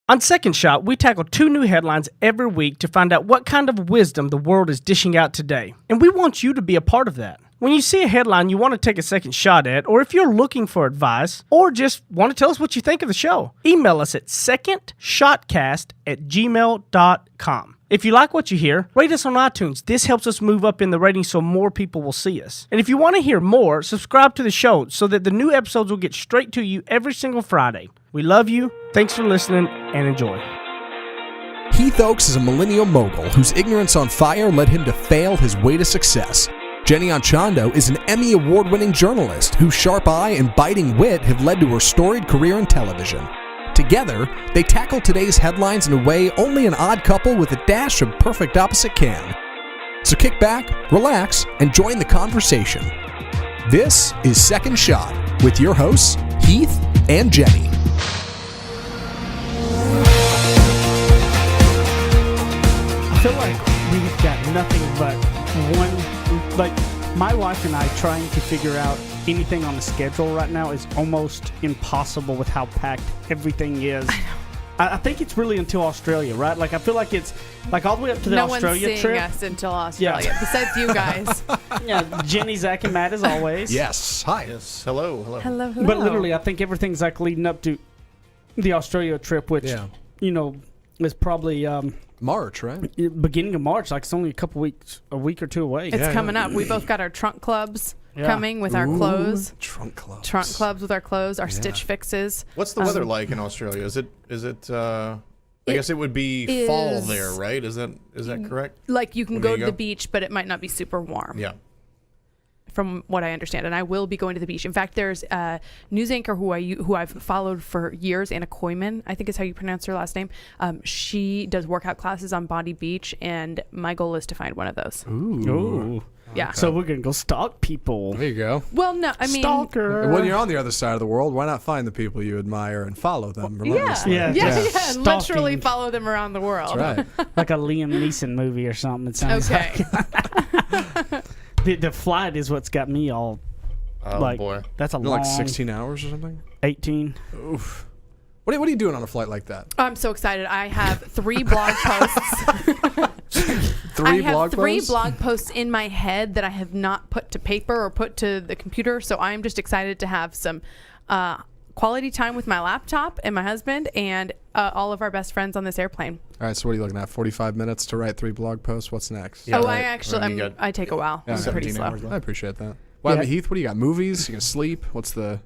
On Second Shot, we tackle 2 new headlines every week to find out what kind of wisdom the world is dishing out today. And we want you to be a part of that. When you see a headline you want to take a second shot at, or if you're looking for advice, or just want to tell us what you think of the show, email us at secondshotcast@gmail.com. If you like what you hear, rate us on iTunes. This helps us move up in the ratings so more people will see us. And if you want to hear more, subscribe to the show so that the new episodes will get straight to you every single Friday. We love you. Thanks for listening and enjoy. Heath Oakes is a millennial mogul whose ignorance on fire led him to fail his way to success. Jenny Anchondo is an Emmy Award-winning journalist whose sharp eye and biting wit have led to her storied career in television. Together, they tackle today's headlines in a way only an odd couple with a dash of perfect opposite can. So kick back, relax, and join the conversation. This is Second Shot with your hosts, Heath and Jenny. I feel like we've got nothing but my wife and I trying to figure out anything on the schedule right now is almost impossible with how packed everything is. I think it's really until Australia, right? Like, I feel like it's like all the way up to the Australia trip. No one's seeing us until Australia, besides you guys. Yeah, Jenny, Zach, and Matt as always. Yes, hi. Yes, hello. But literally, I think everything's like leading up to the Australia trip, which, is probably March, right? Beginning of March. Like, it's only a week or two away. It's coming up. We both got our trunk clubs coming with our clothes. Trunk clubs. Trunk clubs with our clothes, our stitch fixes. What's the weather like in Australia? Is it? I guess it would be fall there, right? Is that correct? Like, you can go to the beach, but it might not be super warm. Yeah. From what I understand, and I will be going to the beach. In fact, there's a news anchor who I've followed for years, Anna Koyman, I think is how you pronounce her last name. She does workout classes on Bondi Beach, and my goal is to find one of those. Ooh. Yeah. So we're gonna go stalk people. There you go. Well, no, I mean, stalker. When you're on the other side of the world, why not find the people you admire and follow them relentlessly? Yeah. Literally follow them around the world. That's right. Like a Liam Neeson movie or something. It sounds Okay. like. The flight is what's got me all. Oh boy, that's a long. Like 16 hours or something. 18. Oof. What are you doing on a flight like that? I'm so excited. I have 3 blog posts. Three blog posts in my head that I have not put to paper or put to the computer. So I'm just excited to have some quality time with my laptop and my husband and all of our best friends on this airplane. All right, so what are you looking at? 45 minutes to write 3 blog posts? What's next? Yeah, I take a while. Yeah, I'm pretty slow. I appreciate that. Well, Heath, what do you got? Movies? You gonna sleep? What's the...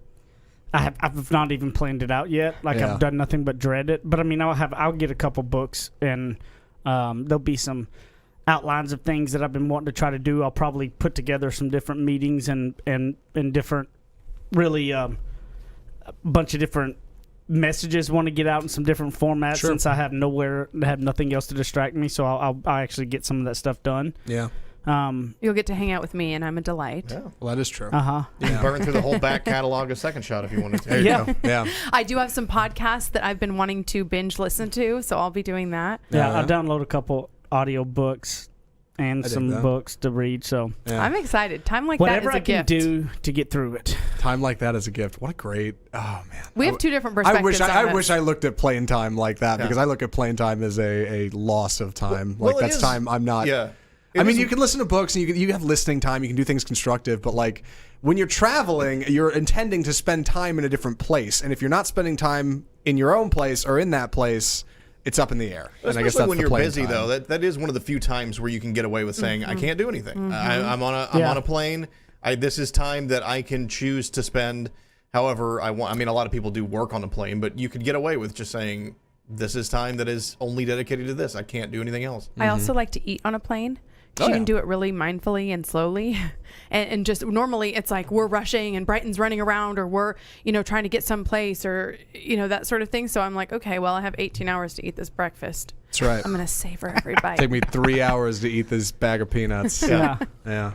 I've not even planned it out yet. I've done nothing but dread it. But I mean, I'll get a couple books, and there'll be some outlines of things that I've been wanting to try to do. I'll probably put together some different meetings and different, really a bunch of different messages want to get out in some different formats since I have nothing else to distract me. So I'll actually get some of that stuff done. Yeah. You'll get to hang out with me, and I'm a delight. Yeah. Well, that is true. You can burn through the whole back catalog of Second Shot if you wanted to. There you go. Yeah. I do have some podcasts that I've been wanting to binge listen to, so I'll be doing that. Yeah, I'll download a couple audio books and some books to read. So I'm excited. Time like whatever that is a gift. Whatever I can do to get through it. Time like that is a gift. What a great... Oh, man. We have 2 different perspectives I wish I looked at playing time like that because I look at playing time as a loss of time. That's time I'm not... Yeah. I mean, you can listen to books and you have listening time. You can do things constructive, but like when you're traveling, you're intending to spend time in a different place. And if you're not spending time in your own place or in that place, it's up in the air. Especially and I guess that's when the you're busy, time. though. That is one of the few times where you can get away with saying, "I can't do anything. I'm on a plane. This is time that I can choose to spend however I want." I mean, a lot of people do work on a plane, but you could get away with just saying, "This is time that is only dedicated to this. I can't do anything else." I also like to eat on a plane. You can do it really mindfully and slowly. And just normally it's like we're rushing and Brighton's running around or we're, trying to get someplace or, that sort of thing. So I'm like, okay, well, I have 18 hours to eat this breakfast. That's right. I'm going to savor every bite. Take me 3 hours to eat this bag of peanuts. Yeah. Yeah.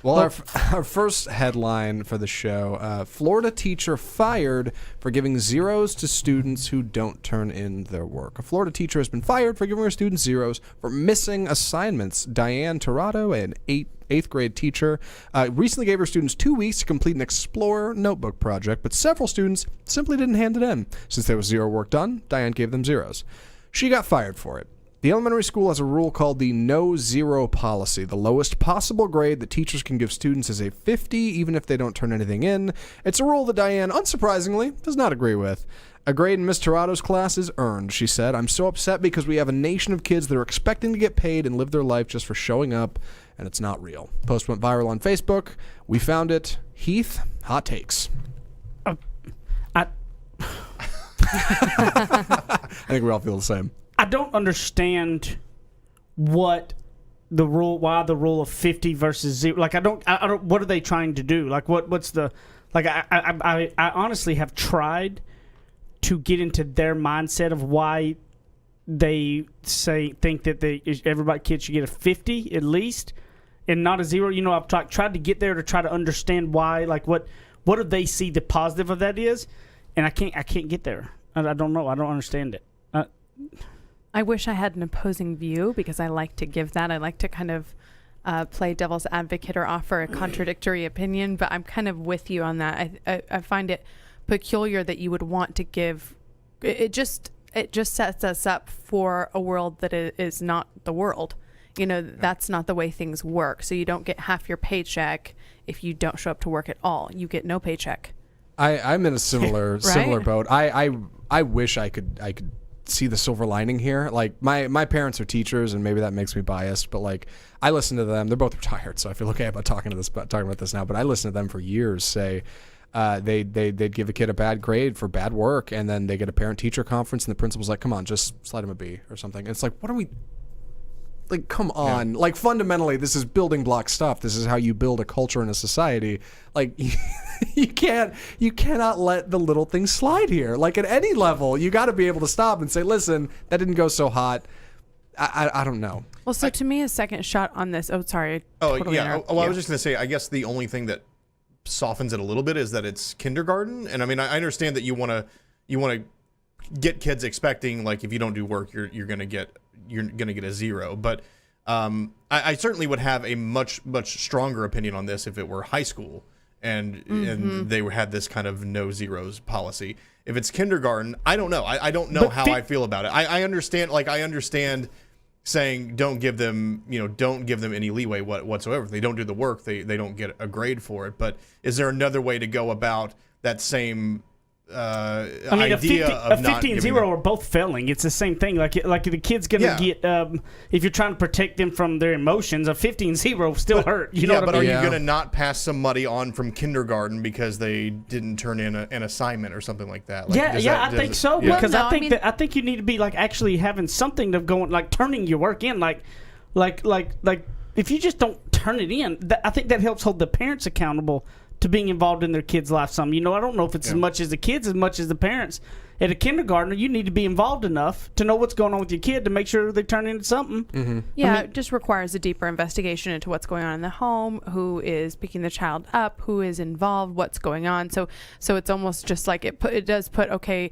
Well, our first headline for the show, Florida teacher fired for giving zeros to students who don't turn in their work. A Florida teacher has been fired for giving her students zeros for missing assignments. Diane Torrado, an eighth grade teacher, recently gave her students 2 weeks to complete an Explorer notebook project, but several students simply didn't hand it in. Since there was zero work done, Diane gave them zeros. She got fired for it. The elementary school has a rule called the no zero policy. The lowest possible grade that teachers can give students is a 50, even if they don't turn anything in. It's a rule that Diane, unsurprisingly, does not agree with. A grade in Miss Torado's class is earned, she said. I'm so upset because we have a nation of kids that are expecting to get paid and live their life just for showing up, and it's not real. Post went viral on Facebook. We found it. Heath, hot takes. I think we all feel the same. I don't understand why the rule of 50 versus 0. Like, I don't, what are they trying to do? Like, what's the, like, I honestly have tried to get into their mindset of why they think that kid should get a 50 at least and not a 0. You know, I've tried to get there to try to understand why, like, what do they see the positive of that is, and I can't get there. I don't know. I don't understand it. I wish I had an opposing view because I like to give that. I like to kind of play devil's advocate or offer a contradictory opinion, but I'm kind of with you on that. I find it peculiar that you would want to give. It just sets us up for a world that is not the world. You know, that's not the way things work. So you don't get half your paycheck if you don't show up to work at all. You get no paycheck. I'm in a similar right? similar boat. I wish I could see the silver lining here. Like, my parents are teachers, and maybe that makes me biased, but like, I listen to them. They're both retired, so I feel okay about talking about this now. But I listen to them for years say they'd give a kid a bad grade for bad work, and then they get a parent-teacher conference, and the principal's like, "Come on, just slide him a B or something." And it's like, what are we? Like, come on. Yeah. Like, fundamentally, this is building block stuff. This is how you build a culture in a society. Like, you cannot let the little things slide here. Like, at any level, you got to be able to stop and say, listen, that didn't go so hot. I don't know. Well, so to me, a second shot on this. Oh, sorry. I was just going to say, I guess the only thing that softens it a little bit is that it's kindergarten. And I mean, I understand that you want to get kids expecting, like, if you don't do work, you're going to get a 0. But I certainly would have a much stronger opinion on this if it were high school and they had this kind of no zeros policy. If it's kindergarten, I don't know. I don't know how I feel about it. I understand saying don't give them any leeway whatsoever. If they don't do the work, they don't get a grade for it. But is there another way to go about that same idea of a 50 and 0 are both failing. It's the same thing. Like the kid's gonna get if you're trying to protect them from their emotions, a 50 and 0 still hurt. You know what I mean? But are you gonna not pass somebody on from kindergarten because they didn't turn in an assignment or something like that? Like, I think so. Yeah. Because I think you need to be like actually having something to go, like turning your work in, like if you just don't turn it in, I think that helps hold the parents accountable to being involved in their kids' life some. You know, I don't know if it's as much as the kids as much as the parents. At a kindergartner, you need to be involved enough to know what's going on with your kid to make sure they turn into something. Mm-hmm. Yeah, it just requires a deeper investigation into what's going on in the home, who is picking the child up, who is involved, what's going on. So it's almost just like it does put, okay,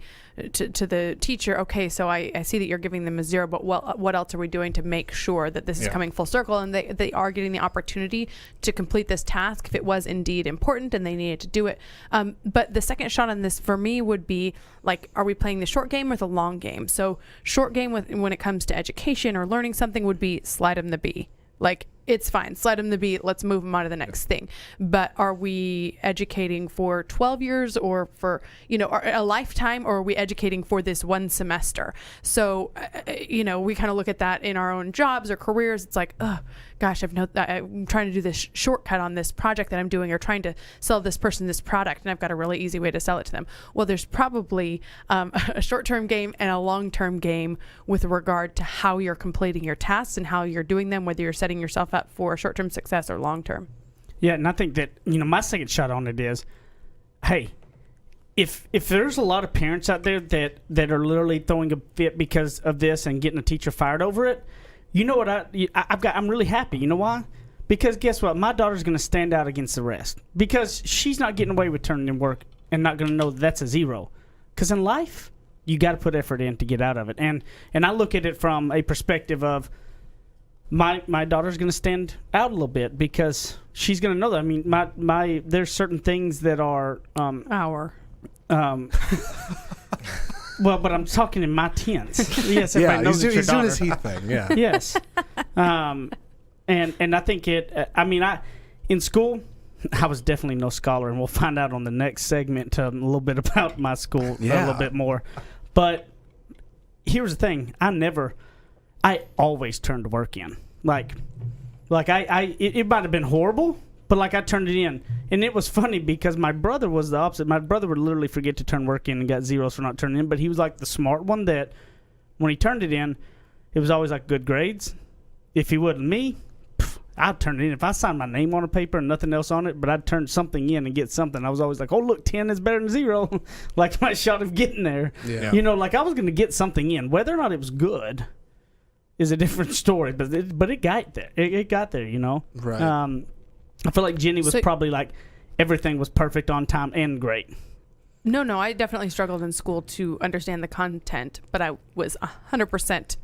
to the teacher, okay, so I see that you're giving them a 0, but what else are we doing to make sure that this is coming full circle and they are getting the opportunity to complete this task if it was indeed important and they needed to do it. But the second shot on this for me would be, like, are we playing the short game or the long game? So short game when it comes to education or learning something would be slide them the B. Like, it's fine. Slide them the B. Let's move them on to the next thing. But are we educating for 12 years or for, a lifetime, or are we educating for this one semester? So, we kind of look at that in our own jobs or careers. It's like, oh, gosh, I'm trying to do this shortcut on this project that I'm doing, or trying to sell this person this product, and I've got a really easy way to sell it to them. Well, there's probably a short-term game and a long-term game with regard to how you're completing your tasks and how you're doing them, whether you're setting yourself up for short-term success or long-term. Yeah, and I think that, my second shot on it is, hey, if there's a lot of parents out there that are literally throwing a fit because of this and getting a teacher fired over it, you know what I'm really happy. You know why? Because guess what? My daughter's going to stand out against the rest. Because she's not getting away with turning in work and not going to know that's a 0. Because in life, you got to put effort in to get out of it. And I look at it from a perspective of my daughter's going to stand out a little bit because she's going to know that. I mean, my there's certain things that are well, but I'm talking in my tense. Yes, everybody knows it's your daughter. He's doing his Heath thing. Yeah. Yes. And I think in school, I was definitely no scholar, and we'll find out on the next segment a little bit about my school a little bit more. But here's the thing: I always turned to work in. Like it might have been horrible, but I turned it in, and it was funny because my brother was the opposite. My brother would literally forget to turn work in and got zeros for not turning in, but he was like the smart one that when he turned it in, it was always like good grades. If he wasn't me, I'd turn it in. If I signed my name on a paper and nothing else on it, but I'd turn something in and get something, I was always like, oh, look, 10 is better than 0. Like my shot of getting there. Yeah. You know, I was going to get something in. Whether or not it was good is a different story, but it got there. It got there, you know. Right. I feel like Jenny was probably like everything was perfect on time and great. No, I definitely struggled in school to understand the content, but I was 100%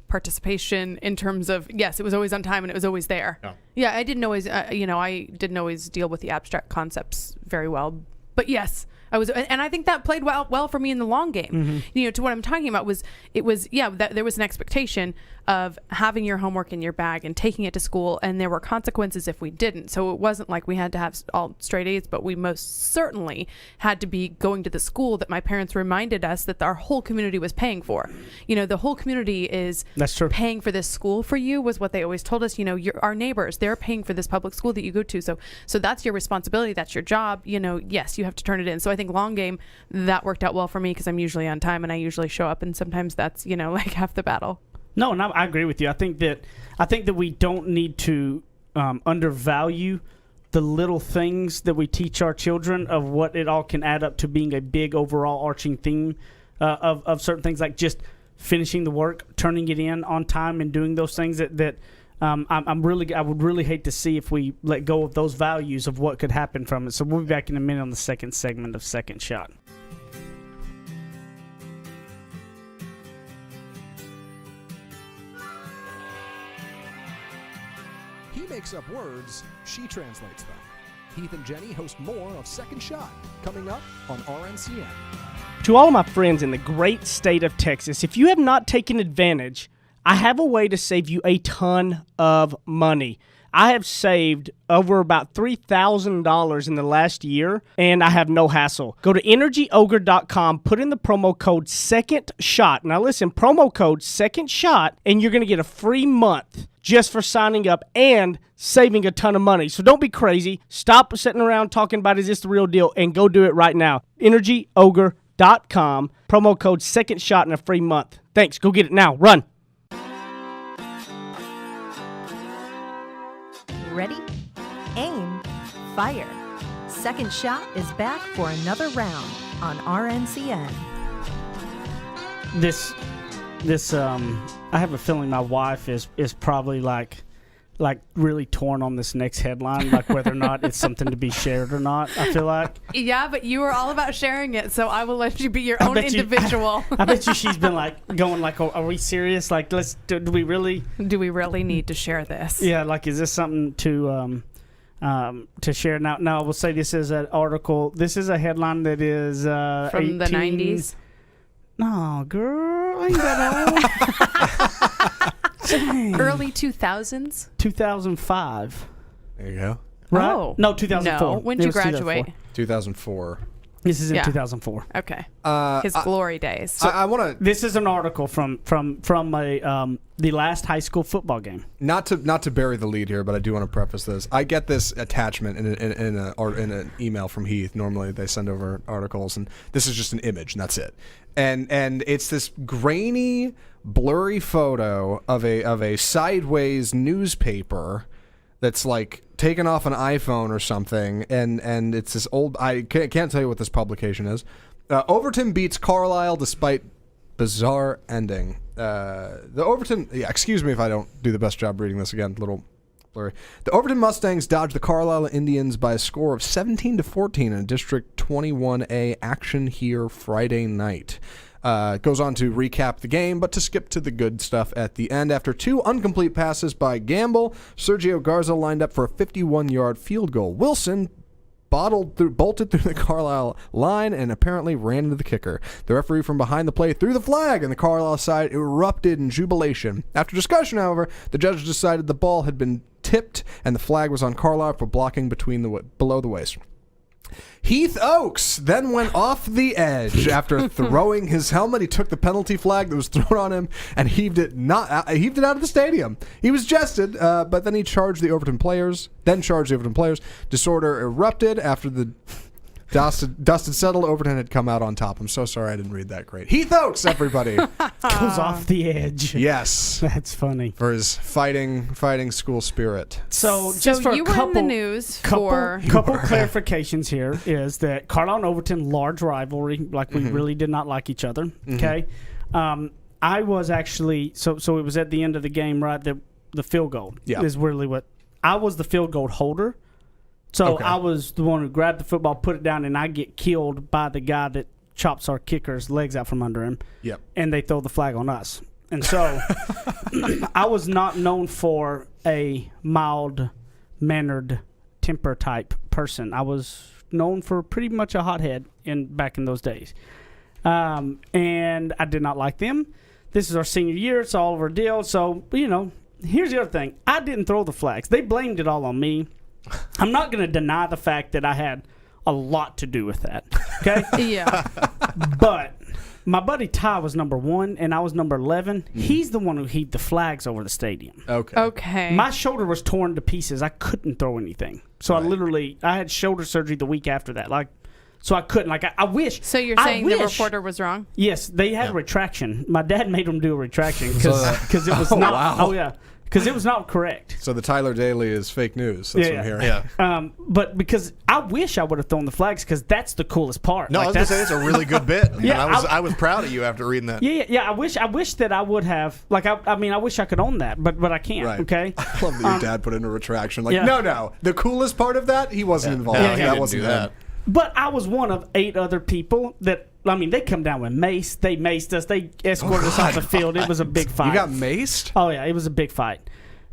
participation in terms of, yes, it was always on time and it was always there. Yeah, I didn't always, I didn't always deal with the abstract concepts very well, but yes, I was, and I think that played well for me in the long game. Mm-hmm. You know, to what I'm talking about that there was an expectation of having your homework in your bag and taking it to school, and there were consequences if we didn't. So it wasn't like we had to have all straight A's, but we most certainly had to be going to the school that my parents reminded us that our whole community was paying for. You know, the whole community is paying for this school for you, was what they always told us. You know, our neighbors, they're paying for this public school that you go to. So that's your responsibility. That's your job. You know, yes, you have to turn it in. So I think long game, that worked out well for me because I'm usually on time and I usually show up, and sometimes that's, like half the battle. No, and I agree with you. I think that we don't need to undervalue the little things that we teach our children of what it all can add up to being a big overall arching theme of certain things, like just finishing the work, turning it in on time, and doing those things that I would really hate to see if we let go of those values of what could happen from it. So we'll be back in a minute on the second segment of Second Shot. He makes up words, she translates them. Heath and Jenny host more of Second Shot, coming up on RNCN. To all of my friends in the great state of Texas, if you have not taken advantage, I have a way to save you a ton of money. I have saved over about $3,000 in the last year, and I have no hassle. Go to energyogre.com, put in the promo code SECONDSHOT. Now listen, promo code SECONDSHOT, and you're going to get a free month just for signing up and saving a ton of money. So don't be crazy. Stop sitting around talking about, is this the real deal, and go do it right now. energyogre.com, promo code SECONDSHOT, and a free month. Thanks. Go get it now. Run. Ready? Aim. Fire. Second Shot is back for another round on RNCN. This I have a feeling my wife is probably like really torn on this next headline, like whether or not it's something to be shared or not. I feel like. Yeah, but you were all about sharing it, so I will let you be your own individual. I bet you she's been going are we serious? Like, do we really need to share this? Yeah, like, is this something to share? Now I will say this is an article. This is a headline that is from the 90s. No, girl, I ain't that old. Early 2000s? 2005. There you go. Right? Oh. No, 2004. No. When did you graduate? 2004. This is in 2004. Okay. His glory days. So I want to. This is an article from the last high school football game. Not to bury the lead here, but I do want to preface this. I get this attachment in an email from Heath. Normally they send over articles, and this is just an image, and that's it. And it's this grainy, blurry photo of a sideways newspaper that's like taken off an iPhone or something, and it's this old. I can't tell you what this publication is. Overton beats Carlisle despite bizarre ending. The Overton. Yeah, excuse me if I don't do the best job reading this again. Little cutlery. The Overton Mustangs dodged the Carlisle Indians by a score of 17-14 in District 21A action here Friday night. Goes on to recap the game, but to skip to the good stuff at the end. After 2 incomplete passes by Gamble, Sergio Garza lined up for a 51-yard field goal. Wilson bolted through the Carlisle line and apparently ran into the kicker. The referee from behind the play threw the flag, and the Carlisle side erupted in jubilation. After discussion, however, the judge decided the ball had been tipped, and the flag was on Carlisle for blocking below the waist. Heath Oakes then went off the edge after throwing his helmet. He took the penalty flag that was thrown on him and heaved it out of the stadium. He was jested, but then he charged the Overton players. Disorder erupted after the dust had settled. Overton had come out on top. I'm so sorry I didn't read that great. Heath Oakes, everybody. Goes off the edge. Yes. That's funny. For his fighting school spirit. So just for you were in the news for couple clarifications here is that Carlisle and Overton, large rivalry, like we really did not like each other. Okay. I was actually so it was at the end of the game, right? The field goal is really what I was the field goal holder. So I was the one who grabbed the football, put it down, and I get killed by the guy that chops our kicker's legs out from under him. Yep. And they throw the flag on us. And so I was not known for a mild-mannered temper type person. I was known for pretty much a hothead back in those days. And I did not like them. This is our senior year. It's all over deal. So, here's the other thing. I didn't throw the flags. They blamed it all on me. I'm not going to deny the fact that I had a lot to do with that. Okay? Yeah. But my buddy Ty was number 1, and I was number 11. He's the one who heaved the flags over the stadium. Okay. My shoulder was torn to pieces. I couldn't throw anything. So I had shoulder surgery the week after that. So I couldn't. I wish. So you're saying the reporter was wrong? Yes, they had a retraction. My dad made them do a retraction because it was not. Wow. Oh yeah. Because it was not correct. So the Tyler Daily is fake news. That's what I'm hearing. Yeah. But because I wish I would have thrown the flags because that's the coolest part. No, I was going to say it's a really good bit. Yeah, I was proud of you after reading that. Yeah. I wish that I would have. I wish I could own that, but I can't. Right. Okay. I love that your dad put in a retraction. No. The coolest part of that, he wasn't involved. No, he that didn't wasn't do that. But I was one of 8 other people that. They come down with mace. They maced us. They escorted us off the field. It was a big fight. You got maced? Oh yeah, it was a big fight.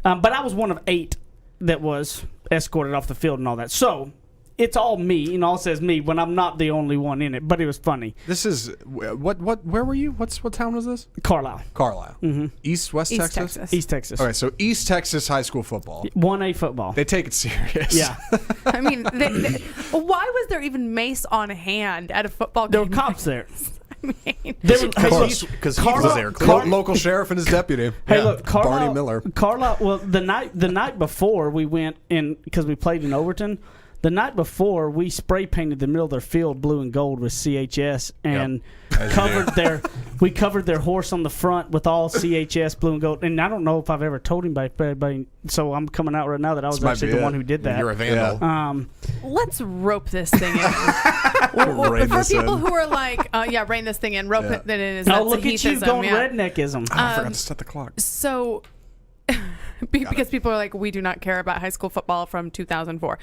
But I was one of 8 that was escorted off the field and all that. So it's all me, and all says me when I'm not the only one in it. But it was funny. This is what? Where were you? What town was this? Carlisle. Mm-hmm. West Texas. East Texas. All right, so East Texas high school football. 1A football. They take it serious. Yeah. Why was there even mace on hand at a football game? There were cops there. Because he was there. Local sheriff and his deputy. Hey, look, Barney Miller. Carlisle. Well, the night before we went in because we played in Overton. The night before, we spray painted the middle of their field blue and gold with CHS and we covered their horse on the front with all CHS blue and gold. And I don't know if I've ever told anybody, so I'm coming out right now that I was actually the one who did that. You're a vandal. Yeah. Let's rope this thing in. For people who are like, rein this thing in, rope it in. Oh, look at you going redneckism. I forgot to set the clock. So... because people are like, we do not care about high school football from 2004.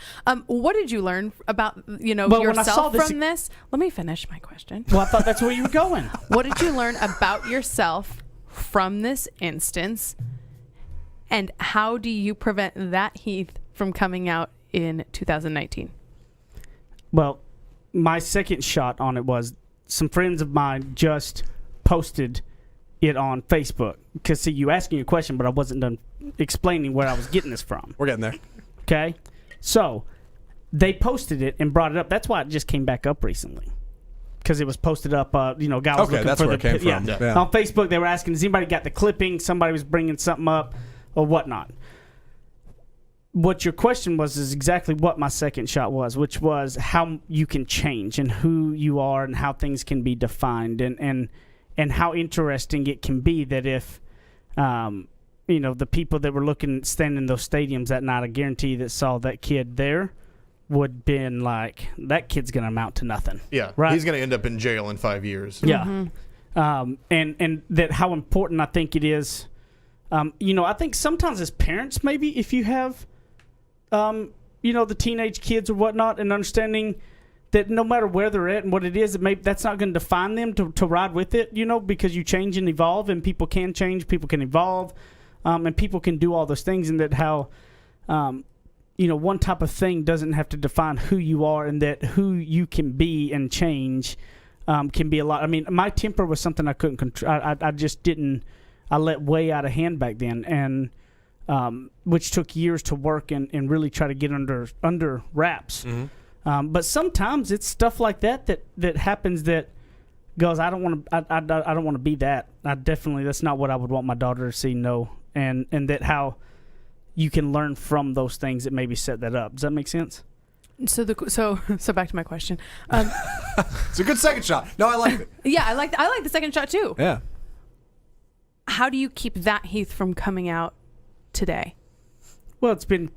What did you learn about yourself from this? Let me finish my question. Well, I thought that's where you were going. What did you learn about yourself from this instance, and how do you prevent that Heath from coming out in 2019? Well, my second shot on it was some friends of mine just posted it on Facebook. Because, see, you asking a question, but I wasn't done explaining where I was getting this from. We're getting there. Okay? So, they posted it and brought it up. That's why it just came back up recently. Because it was posted up, guy was looking that's for where it came from. Yeah. On Facebook, they were asking, has anybody got the clipping? Somebody was bringing something up or whatnot. What your question was is exactly what my second shot was, which was how you can change and who you are and how things can be defined and how interesting it can be that if, the people that were standing in those stadiums that night, I guarantee that saw that kid there would been like, that kid's going to amount to nothing. Yeah. Right? He's going to end up in jail in 5 years. Yeah. And that how important I think it is. I think sometimes as parents, maybe if you have the teenage kids or whatnot, and understanding that no matter where they're at and what it is, that's not going to define them to ride with it, because you change and evolve, and people can change, people can evolve, and people can do all those things, and that how, one type of thing doesn't have to define who you are, and that who you can be and change can be a lot. I mean, my temper was something I couldn't control. I just didn't. I let way out of hand back then, and which took years to work and really try to get under wraps. Mm-hmm. But sometimes it's stuff like that happens that goes, I don't want to. I don't want to be that. That's not what I would want my daughter to see. No, and that how you can learn from those things that maybe set that up. Does that make sense? So back to my question. It's a good second shot. No, I like it. Yeah, I like the second shot too. Yeah. How do you keep that Heath from coming out today? Well, it's been,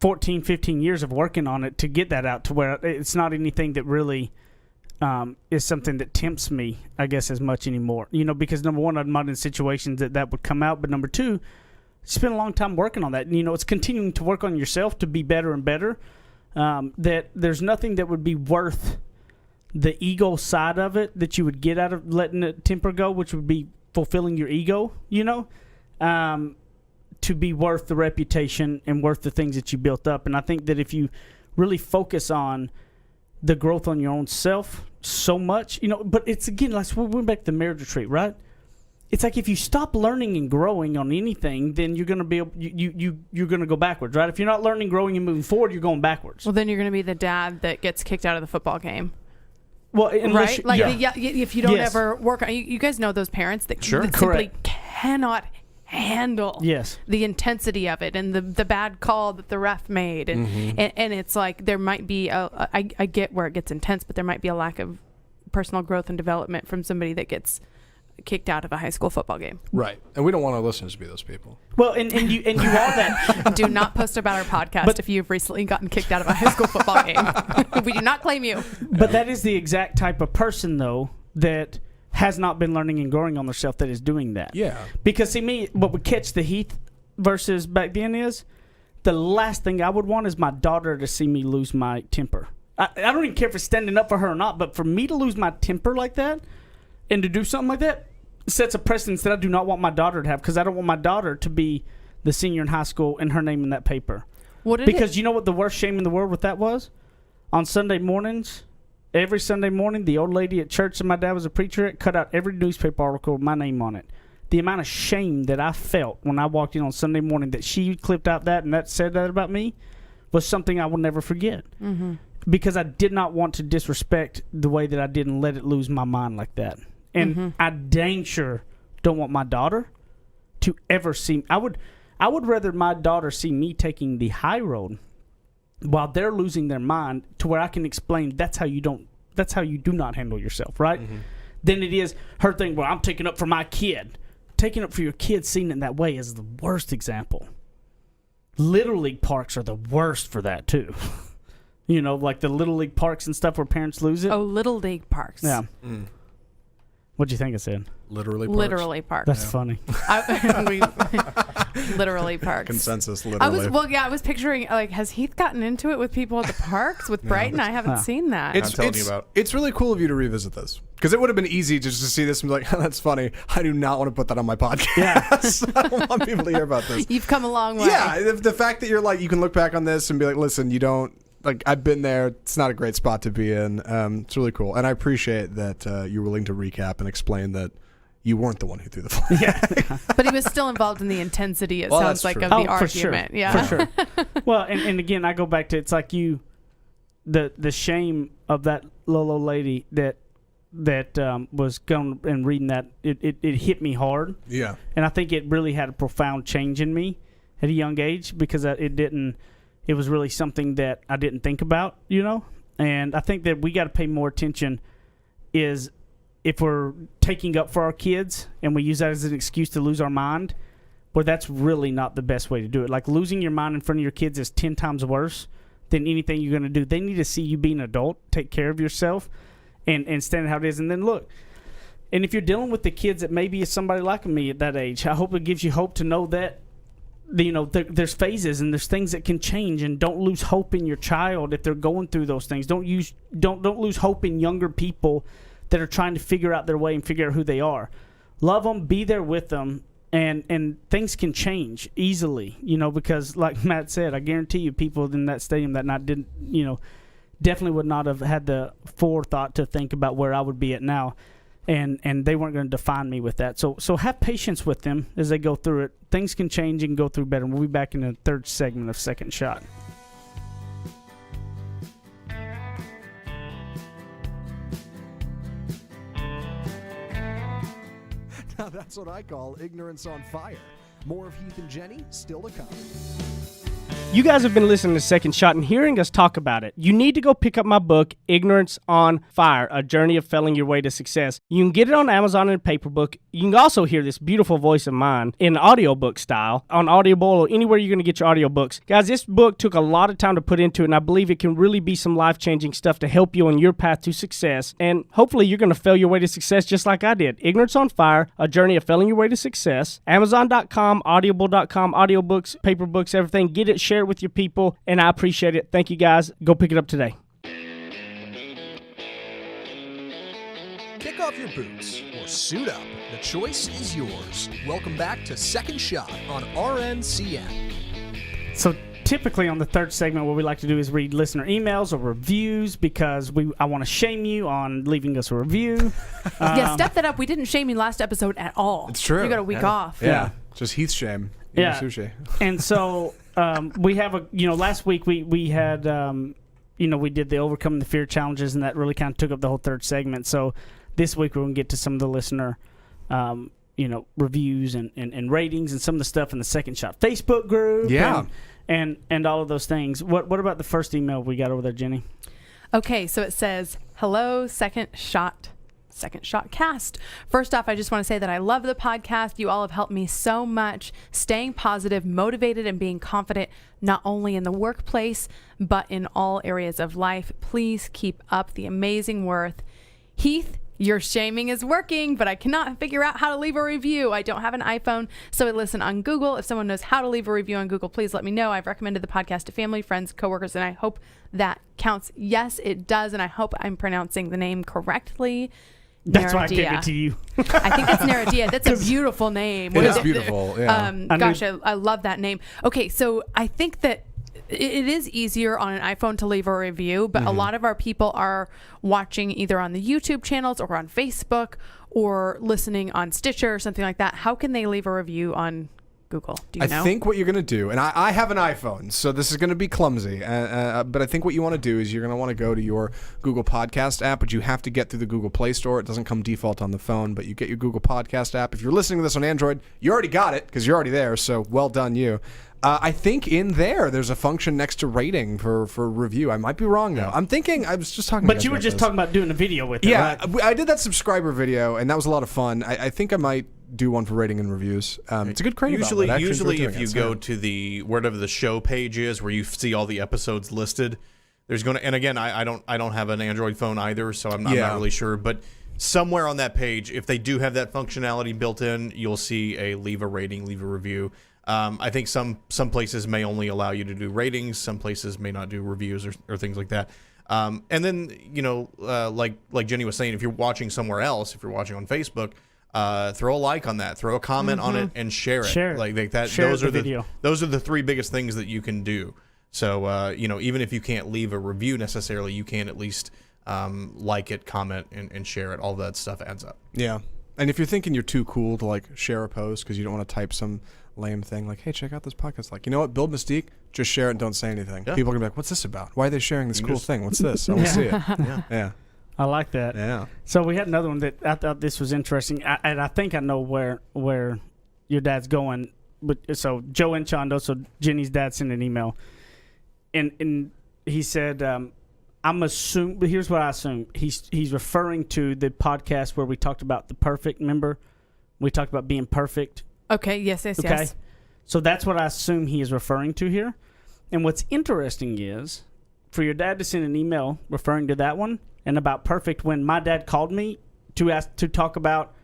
14, 15 years of working on it to get that out to where it's not anything that really is something that tempts me, I guess, as much anymore. Because number one, I'm not in situations that would come out. But number two, spent a long time working on that. And, it's continuing to work on yourself to be better and better. That there's nothing that would be worth the ego side of it that you would get out of letting the temper go, which would be fulfilling your ego, to be worth the reputation and worth the things that you built up. And I think that if you really focus on the growth on your own self so much, but it's again, like we went back to the marriage retreat, right? It's like if you stop learning and growing on anything, then you're going to be you're going to go backwards, right? If you're not learning, growing, and moving forward, you're going backwards. Well, then you're going to be the dad that gets kicked out of the football game. Well, right? If you don't ever work on, you guys know those parents that simply cannot handle the intensity of it and the bad call that the ref made, and it's like there might be I get where it gets intense, but there might be a lack of personal growth and development from somebody that gets kicked out of a high school football game. Right. And we don't want our listeners to be those people. Well, and you are that. Do not post about our podcast if you've recently gotten kicked out of a high school football game. We do not claim you. But that is the exact type of person, though, that has not been learning and growing on themselves that is doing that. Yeah. Because, see, what would catch the Heath versus back then is the last thing I would want is my daughter to see me lose my temper. I don't even care if it's standing up for her or not, but for me to lose my temper like that and to do something like that sets a precedence that I do not want my daughter to have, because I don't want my daughter to be the senior in high school and her name in that paper. Because you know what the worst shame in the world with that was? On Sunday mornings, every Sunday morning, the old lady at church that my dad was a preacher at cut out every newspaper article with my name on it. The amount of shame that I felt when I walked in on Sunday morning that she clipped out that and that said that about me was something I will never forget. Mm-hmm. Because I did not want to disrespect the way that I did and let it lose my mind like that. And I dang sure don't want my daughter to ever see. I would rather my daughter see me taking the high road while they're losing their mind, to where I can explain that's how you do not handle yourself, right? Mm-hmm. Than it is her thing, well, I'm taking up for my kid. Taking up for your kid, seeing it that way, is the worst example. Little League parks are the worst for that too. Like the Little League parks and stuff where parents lose it. Oh, Little League parks. Yeah. Mm. What'd you think I said? Literally parks. Literally parks. That's funny. Literally parks. Consensus, literally. I was picturing, like, has Heath gotten into it with people at the parks with Brighton? I haven't seen that. I'm telling you about. It's really cool of you to revisit this, because it would have been easy just to see this and be like, oh, that's funny. I do not want to put that on my podcast. Yeah. I don't want people to hear about this. You've come a long way. Yeah, the fact that you're like, you can look back on this and be like, listen, you don't, like, I've been there. It's not a great spot to be in. It's really cool. And I appreciate that you're willing to recap and explain that you weren't the one who threw the flag. Yeah. But he was still involved in the intensity, sounds like, true. of the argument. For sure. Yeah. For sure. Well, and again, I go back to, it's like the shame of that little old lady that was going and reading that, it hit me hard. Yeah. And I think it really had a profound change in me at a young age, because it was really something that I didn't think about, And I think that we got to pay more attention is if we're taking up for our kids and we use that as an excuse to lose our mind, well, that's really not the best way to do it. Like, losing your mind in front of your kids is 10 times worse than anything you're going to do. They need to see you be an adult, take care of yourself, and stand how it is. And then look, and if you're dealing with the kids that maybe is somebody like me at that age, I hope it gives you hope to know that there's phases and there's things that can change, and don't lose hope in your child if they're going through those things. Don't lose hope in younger people that are trying to figure out their way and figure out who they are. Love them, be there with them, and things can change easily, because like Matt said, I guarantee you people in that stadium that night didn't, definitely would not have had the forethought to think about where I would be at now. And they weren't going to define me with that. So have patience with them as they go through it. Things can change and go through better. We'll be back in the third segment of Second Shot. Now that's what I call ignorance on fire. More of Heath and Jenny still to come. You guys have been listening to Second Shot and hearing us talk about it. You need to go pick up my book, Ignorance on Fire, A Journey of Failing Your Way to Success. You can get it on Amazon in a paper book. You can also hear this beautiful voice of mine in audiobook style on Audible or anywhere you're going to get your audiobooks. Guys, this book took a lot of time to put into it, and I believe it can really be some life-changing stuff to help you on your path to success. And hopefully you're going to fail your way to success just like I did. Ignorance on Fire, A Journey of Failing Your Way to Success. Amazon.com, Audible.com, audiobooks, paper books, everything. Get it, share it with your people, and I appreciate it. Thank you, guys. Go pick it up today. Kick off your boots or suit up. The choice is yours. Welcome back to Second Shot on RNCN. So typically on the third segment, what we like to do is read listener emails or reviews because I want to shame you on leaving us a review. Yeah, step that up. We didn't shame you last episode at all. It's true. You got a week off. Yeah. Just Heath shame. Yeah. Sushi. And so we have last week we had we did the overcoming the fear challenges, and that really kind of took up the whole third segment. So this week we're going to get to some of the listener reviews and ratings and some of the stuff in the Second Shot Facebook group. Yeah. And all of those things. What about the first email we got over there, Jenny? Okay, so it says, "Hello, Second Shot cast. First off, I just want to say that I love the podcast. You all have helped me so much, staying positive, motivated, and being confident, not only in the workplace, but in all areas of life. Please keep up the amazing work. Heath, your shaming is working, but I cannot figure out how to leave a review. I don't have an iPhone, so I listen on Google. If someone knows how to leave a review on Google, please let me know. I've recommended the podcast to family, friends, coworkers, and I hope that counts. Yes, it does, and I hope I'm pronouncing the name correctly. That's why I Naradia. gave it to you. I think it's Naradia. That's a beautiful name. It is beautiful, yeah. I love that name. Okay, so I think that it is easier on an iPhone to leave a review, but a lot of our people are watching either on the YouTube channels or on Facebook or listening on Stitcher or something like that. How can they leave a review on Google? Do you know? I think what you're going to do, and I have an iPhone, so this is going to be clumsy, but I think what you want to do is you're going to want to go to your Google Podcast app, but you have to get through the Google Play Store. It doesn't come default on the phone, but you get your Google Podcast app. If you're listening to this on Android, you already got it because you're already there, so well done you. I think in there's a function next to rating for review. I might be wrong, though. I'm thinking, I was just talking But you were just talking about doing a video with it, Yeah, right? I did that subscriber video, and that was a lot of fun. I think I might do one for rating and reviews. It's a good creative Usually, outlet. I actually enjoy if doing you it, go to the wherever the show page is, where you see all the episodes listed, there's going to. And again, I don't have an Android phone either, so I'm not really sure. But somewhere on that page, if they do have that functionality built in, you'll see a leave a rating, leave a review. I think some places may only allow you to do ratings. Some places may not do reviews or things like that. And then like Jenny was saying, if you're watching somewhere else, if you're watching on Facebook. Throw a like on that, throw a comment on it, and share it. Like that. Share those the are video. Those are the three biggest things that you can do. So even if you can't leave a review necessarily, you can at least like it, comment, and share it. All that stuff adds up. Yeah, and if you're thinking you're too cool to like share a post because you don't want to type some lame thing like, "Hey, check out this podcast," like, you know what, build mystique. Just share it and don't say anything. Yeah. People are gonna be like, "What's this about? Why are they sharing this cool thing? What's this? I want to see it." Yeah. I like that. Yeah. So we had another one that I thought this was interesting, and I think I know where your dad's going. But so Joe and Chondo, so Jenny's dad, sent an email, and he said, "I'm assuming." But here's what I assume: he's referring to the podcast where we talked about the perfect. Remember, we talked about being perfect. Okay. Yes. Okay. So that's what I assume he is referring to here. And what's interesting is for your dad to send an email referring to that one and about perfect when my dad called me to talk about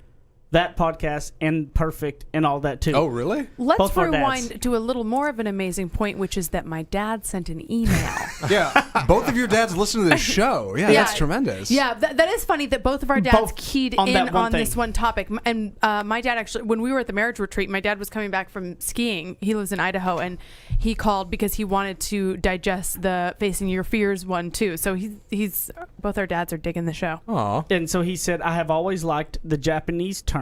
that podcast and Perfect and all that too. Oh, really? Both Let's of our dads. rewind to a little more of an amazing point, which is that my dad sent an email. Yeah. Both of your dads listen to this show. Yeah, Yeah. that's tremendous. Yeah, that is funny that both of our dads Both keyed on in that one on thing. this one topic. And my dad actually, when we were at the marriage retreat, my dad was coming back from skiing. He lives in Idaho, and he called because he wanted to digest the Facing Your Fears one too. So he's both our dads are digging the show. Aw. And so he said, I have always liked the Japanese term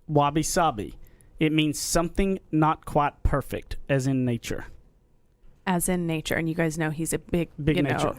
wabi-sabi. It means something not quite perfect, as in nature. As in nature, and you guys know he's a big nature.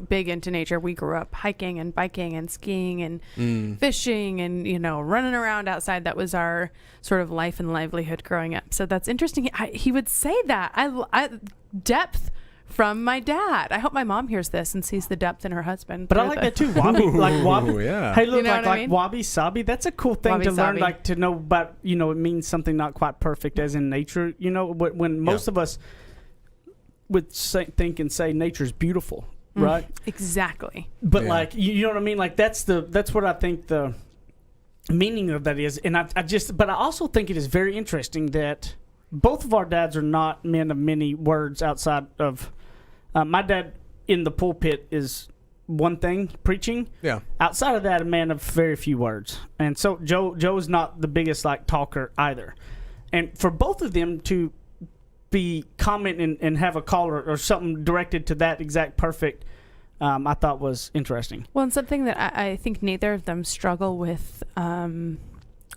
big into nature. We grew up hiking and biking and skiing and fishing and running around outside. That was our sort of life and livelihood growing up. So that's interesting. He would say that. I depth from my dad. I hope my mom hears this and sees the depth in her husband. But I like that too. Wabi, like wabi. Ooh, yeah. Hey, look, You know what I mean? wabi-sabi. That's a cool thing to learn, Wabi-sabi. like to know about. It means something not quite perfect, as in nature. When most of us would think and say nature's beautiful, right? Exactly. But Yeah. like you know what I mean. Like that's what I think the meaning of that is. And but I also think it is very interesting that both of our dads are not men of many words outside of. My dad in the pulpit is one thing, preaching. Yeah. Outside of that, a man of very few words. And so Joe's not the biggest talker either. And for both of them to be commenting and have a call or something directed to that exact perfect, I thought was interesting. Well, and something that I think neither of them struggle with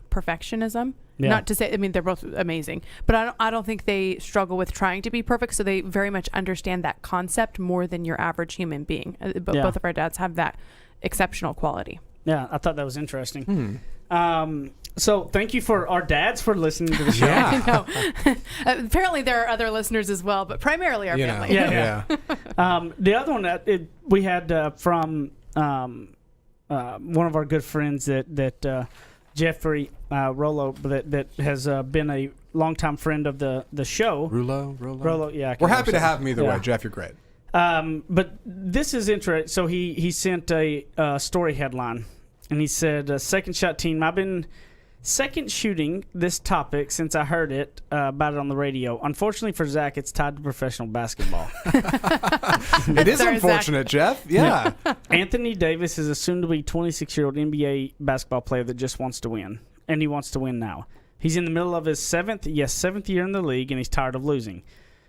perfectionism. Yeah. Not to say, I mean, they're both amazing, but I don't think they struggle with trying to be perfect. So they very much understand that concept more than your average human being. But Yeah. both of our dads have that exceptional quality. Yeah, I thought that was interesting. So thank you for our dads for listening to the show. Yeah. I know. Apparently there are other listeners as well, but primarily our family. Yeah. The other one that we had from one of our good friends that Jeffrey Rollo that has been a longtime friend of the show. Rollo. Yeah. I We're can't happy to remember. have him either Yeah. way. Jeff, you're great. But this is interesting. So he sent a story headline, and he said, "Second shot team. I've been second shooting this topic since I heard it about it on the radio. Unfortunately for Zach, it's tied to professional basketball. It is Sorry, unfortunate, Jeff. Yeah. Anthony Davis is a soon-to-be 26-year-old NBA basketball player that just wants to win, and he wants to win now. He's in the middle of his seventh year in the league, and he's tired of losing.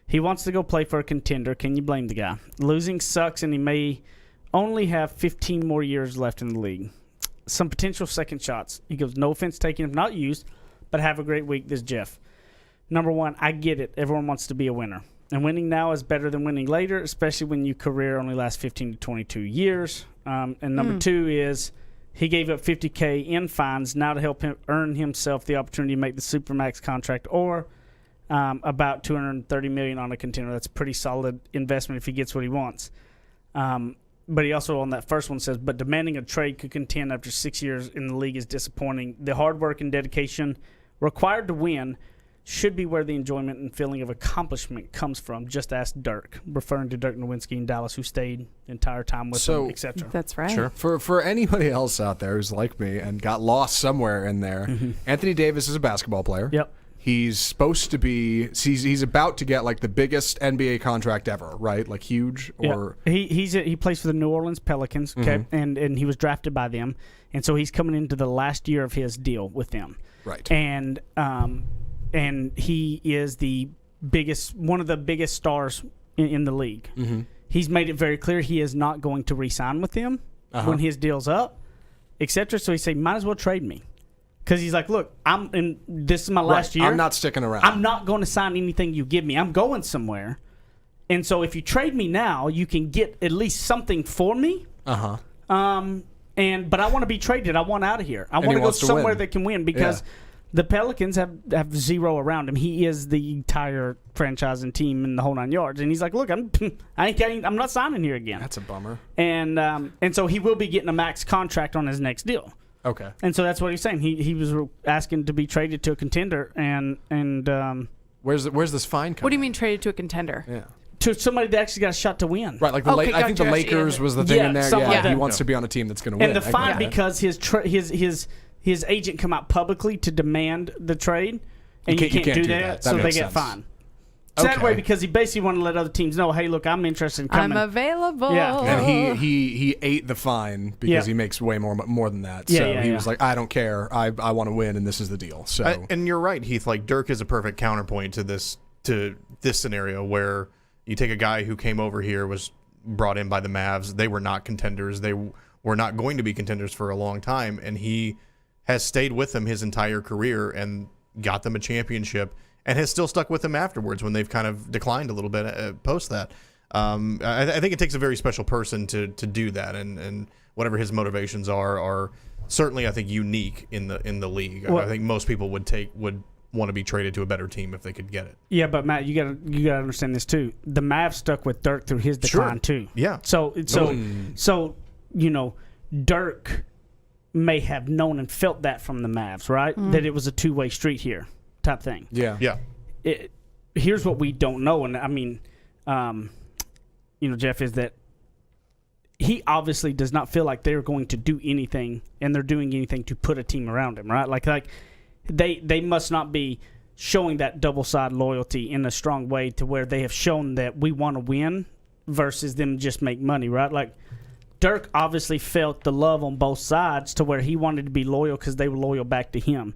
He wants to go play for a contender. Can you blame the guy? Losing sucks, and he may only have 15 more years left in the league. Some potential second shots." He goes, "No offense taken if not used, but have a great week." This is Jeff. Number one, I get it. Everyone wants to be a winner. And winning now is better than winning later, especially when your career only lasts 15 to 22 years. And number two is he gave up $50K in fines now to help him earn himself the opportunity to make the Supermax contract or about $230 million on a contender. That's a pretty solid investment if he gets what he wants. But he also, on that first one, says, but demanding a trade could contend after 6 years in the league is disappointing. The hard work and dedication required to win should be where the enjoyment and feeling of accomplishment comes from. Just ask Dirk, referring to Dirk Nowitzki in Dallas, who stayed the entire time with him, etc. That's right. Sure. For anybody else out there who's like me and got lost somewhere in there, Anthony Davis is a basketball player. Yep. He's supposed to be. He's about to get the biggest NBA contract ever, right? Like huge. Or he plays for the New Orleans Pelicans, okay, and he was drafted by them, and so he's coming into the last year of his deal with them, right? And he is one of the biggest stars in the league. He's made it very clear he is not going to re-sign with them when his deal's up, etc. So he said, might as well trade me. Because he's like, look, this is my last year. I'm not sticking around. I'm not going to sign anything you give me. I'm going somewhere. And so if you trade me now, you can get at least something for me. But I want to be traded. I want out of here. I want to go somewhere that can win because the Pelicans have zero around him. He is the entire franchise and team in the whole 9 yards. And he's like, look, I'm not signing here again. That's a bummer. And so he will be getting a max contract on his next deal. Okay. And so that's what he's saying. He was asking to be traded to a contender, and where's this fine coming? What do you mean traded to a contender? Yeah. To somebody that actually got a shot to win. Right, like Okay, I think the gotcha. Lakers was the thing in there. something Yeah, like he that. wants to be on a team that's going to win. And the fine because his his agent come out publicly to demand the trade, and you can't do that, so they get fined. So that way, because he basically wanted to let other teams know, hey, look, I'm interested in coming. I'm available. Yeah. And he ate the fine because he makes way more than that. So he was like, I don't care. I want to win, and this is the deal. So and you're right, Heath. Like Dirk is a perfect counterpoint to this scenario where you take a guy who came over here, was brought in by the Mavs. They were not contenders. They were not going to be contenders for a long time, and he has stayed with them his entire career and got them a championship, and has still stuck with them afterwards when they've kind of declined a little bit post that. I think it takes a very special person to do that, and whatever his motivations are certainly, I think, unique in the league. Well, I think most people would want to be traded to a better team if they could get it. Yeah, but Matt, you gotta understand this too. The Mavs stuck with Dirk through his decline too. Yeah. So Dirk may have known and felt that from the Mavs, right? That it was a two-way street here, type thing. Yeah. Here's what we don't know, and I mean, Jeff, is that he obviously does not feel like they're going to do anything, and they're doing anything to put a team around him, right? Like they must not be showing that double-sided loyalty in a strong way to where they have shown that we want to win versus them just make money, right? Like Dirk obviously felt the love on both sides to where he wanted to be loyal because they were loyal back to him.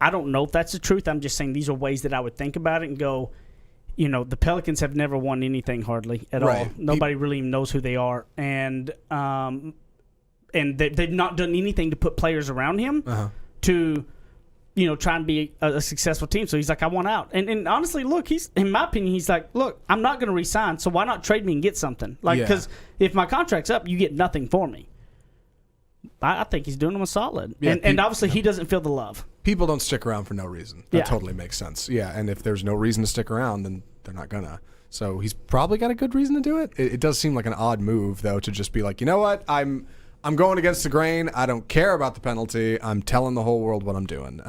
I don't know if that's the truth. I'm just saying these are ways that I would think about it and go, the Pelicans have never won anything hardly at all. Nobody really even knows who they are. And they've not done anything to put players around him to try and be a successful team. So he's like, I want out. And honestly, look, in my opinion, he's like, look, I'm not going to resign, so why not trade me and get something? Because if my contract's up, you get nothing for me. I think he's doing them a solid. Yeah, and obviously he doesn't feel the love. People don't stick around for no reason. That totally makes sense. Yeah, and if there's no reason to stick around, then they're not gonna. So he's probably got a good reason to do it. It does seem like an odd move, though, to just be like, you know what, I'm going against the grain. I don't care about the penalty. I'm telling the whole world what I'm doing.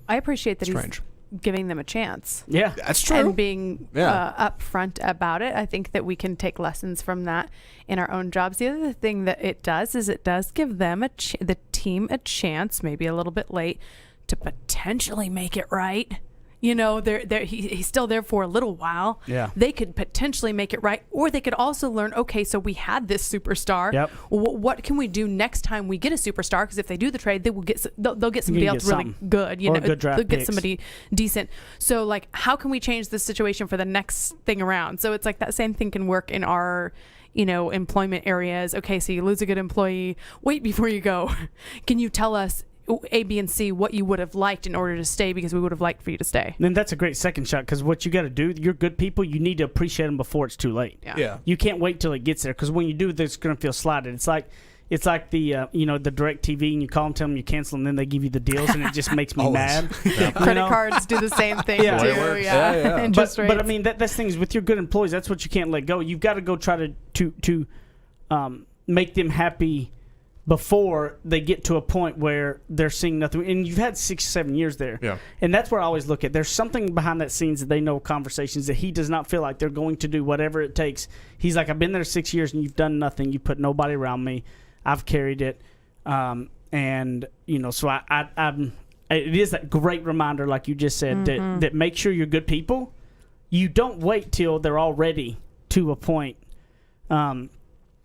I appreciate that strange. He's giving them a chance. Yeah, that's true. And being upfront about it. I think that we can take lessons from that in our own jobs. The other thing that it does is it does give them the team a chance, maybe a little bit late, to potentially make it right. He's still there for a little while. Yeah. They could potentially make it right, or they could also learn, okay, so we had this superstar. Yep. What can we do next time we get a superstar? Because if they do the trade, they'll get somebody else really good. Good draft they'll get picks. somebody decent. So, how can we change this situation for the next thing around? So it's like that same thing can work in our employment areas. Okay, so you lose a good employee. Wait before you go. Can you tell us A, B, and C what you would have liked in order to stay, because we would have liked for you to stay? Then that's a great second shot, because what you got to do, you're good people, you need to appreciate them before it's too late. Yeah. You can't wait till it gets there, because when you do, it's going to feel slighted. It's like the the direct TV, and you call them, tell them you cancel, and then they give you the deals, and it just makes me mad. Credit cards do the same thing too. Yeah. Interest rates. But I mean, that's things with your good employees. That's what you can't let go. You've got to go try to make them happy before they get to a point where they're seeing nothing. And you've had 6-7 years there. Yeah. And that's where I always look at. There's something behind that scenes that they know, conversations that he does not feel like they're going to do whatever it takes. He's like, I've been there 6 years and you've done nothing. You put nobody around me. I've carried it. So it is that great reminder, like you just said, that make sure you're good people. You don't wait till they're all ready to a point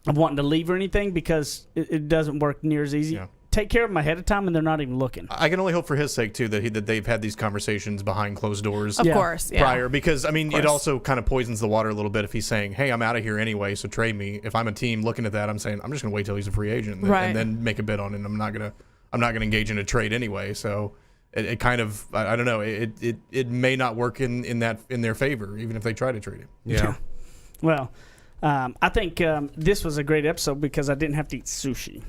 of wanting to leave or anything, because it doesn't work near as easy. Yeah. Take care of them ahead of time, and they're not even looking. I can only hope for his sake too that they've had these conversations behind closed doors, of course, prior, because I mean it also kind of poisons the water a little bit if he's saying, "Hey, I'm out of here anyway, so trade me." If I'm a team looking at that, I'm saying I'm just going to wait till he's a free agent and then make a bid on it. I'm not gonna engage in a trade anyway. So it kind of I don't know. It may not work in their favor, even if they try to trade him. Yeah. Well. I think this was a great episode because I didn't have to eat sushi.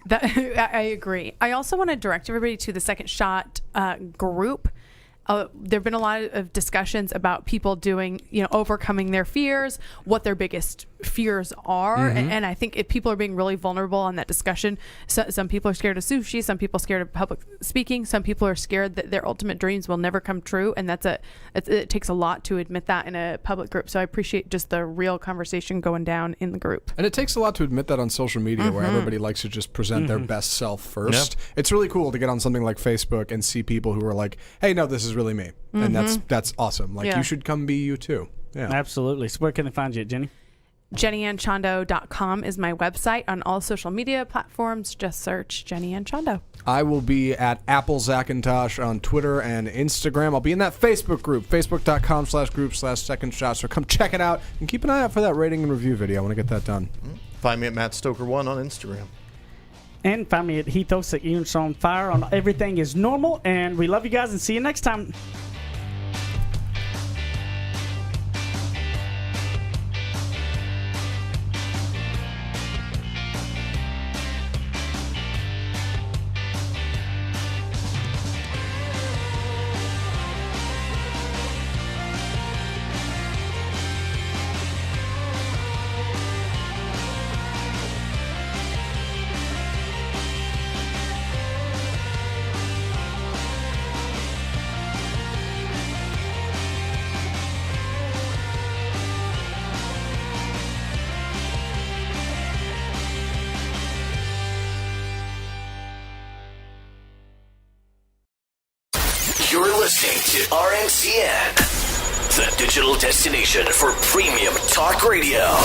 I agree. I also want to direct everybody to the Second Shot group. There have been a lot of discussions about people doing, overcoming their fears, what their biggest fears are. And I think if people are being really vulnerable on that discussion, some people are scared of sushi, some people are scared of public speaking, some people are scared that their ultimate dreams will never come true. And it takes a lot to admit that in a public group. So I appreciate just the real conversation going down in the group. And it takes a lot to admit that on social media where everybody likes to just present their best self first. Yep. It's really cool to get on something like Facebook and see people who are like, hey, no, this is really me. And that's awesome. Like, you should come be you too. Yeah. Absolutely. So where can they find you, Jenny? JennyAnnChondo.com is my website. On all social media platforms, just search Jenny Ann Chondo. I will be at Apple Zackintosh on Twitter and Instagram. I'll be in that Facebook group, facebook.com/group/second shot. So come check it out and keep an eye out for that rating and review video. I want to get that done. Find me at Matt Stoker1 on Instagram. And find me at Heathos at Ignorance on Fire on Everything is Normal. And we love you guys and see you next time. You're listening to RNCN, the digital destination for premium talk radio.